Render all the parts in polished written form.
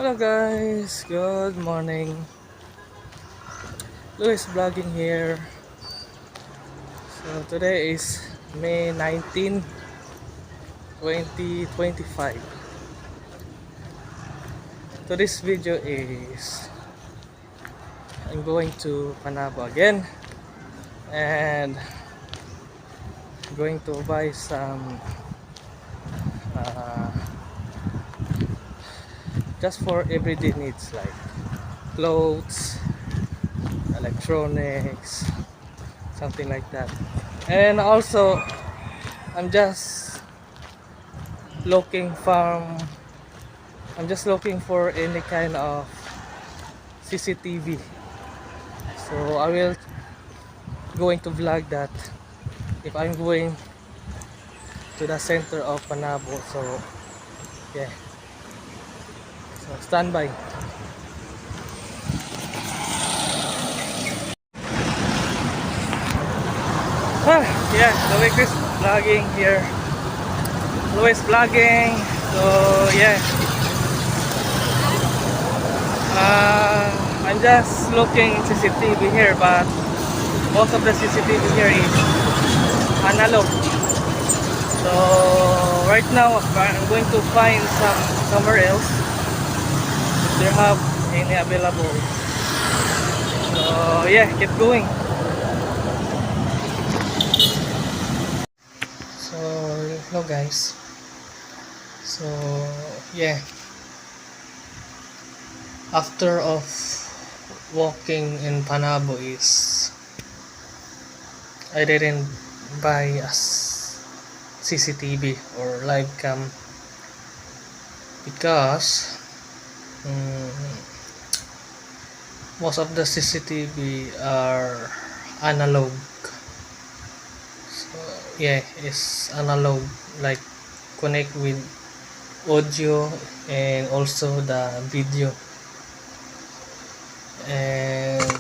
Hello guys, good morning. Louis vlogging here. So today is May 19, 2025. Today's video is I'm going to Panabo again and going to buy some uh, just for everyday needs like clothes, electronics, something like that. And also I'm just looking from I'm just looking for any kind of CCTV. So I will going to vlog that if I'm going to the center of Panabo. So yeah. So stand by. Yeah, Louis vlogging here. Louis vlogging. So yeah. I'm just looking CCTV here, but most of the CCTV here is analog. So right now I'm going to find somewhere else if they have any available. So yeah, keep going. So hello guys. So yeah, after of walking in Panabo is I didn't buy a CCTV or live cam because most of the CCTV are analog. So yeah, it's analog, like connect with audio and also the video. And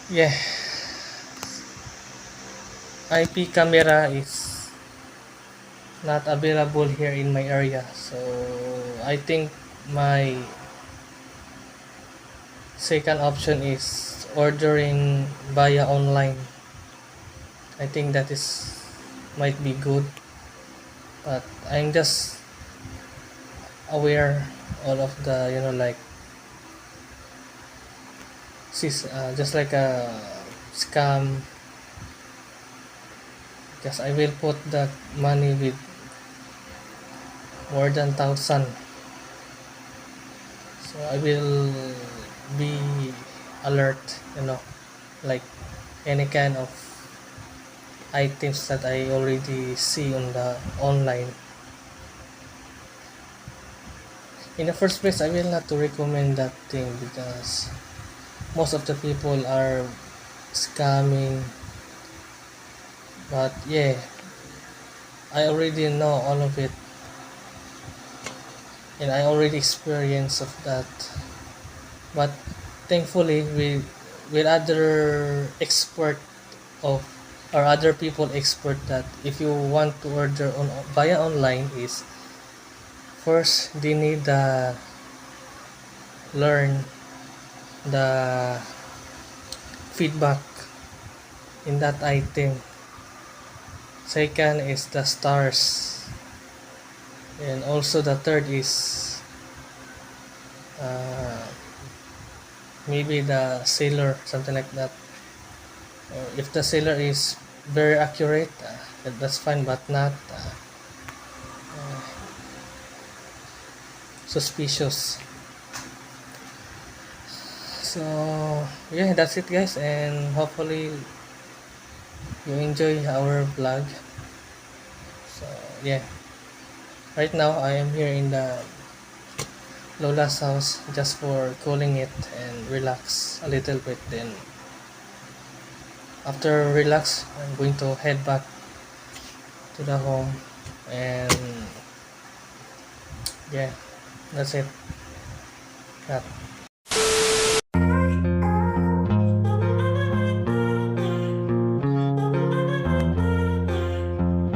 yeah, IP camera is not available here in my area, so I think my second option is ordering via online. I think that is might be good, but I'm just aware all of the like just like a scam, because I will put the money with more than 1,000, so I will be alert, like any kind of items that I already see on the online. In the first place, I will not to recommend that thing because most of the people are scamming. But yeah, I already know all of it, and I already experienced of that. But thankfully, with other expert of or other people expert that if you want to order on via online is first they need to learn the feedback in that item. Second is the stars, and also the third is uh, maybe the seller, something like that. If the seller is very accurate, that's fine, but not suspicious. So yeah, that's it guys, and hopefully you enjoy our vlog. So yeah, right now I am here in the Lola's house just for cooling it and relax a little bit. Then after relax, I'm going to head back to the home, and yeah, that's it. That.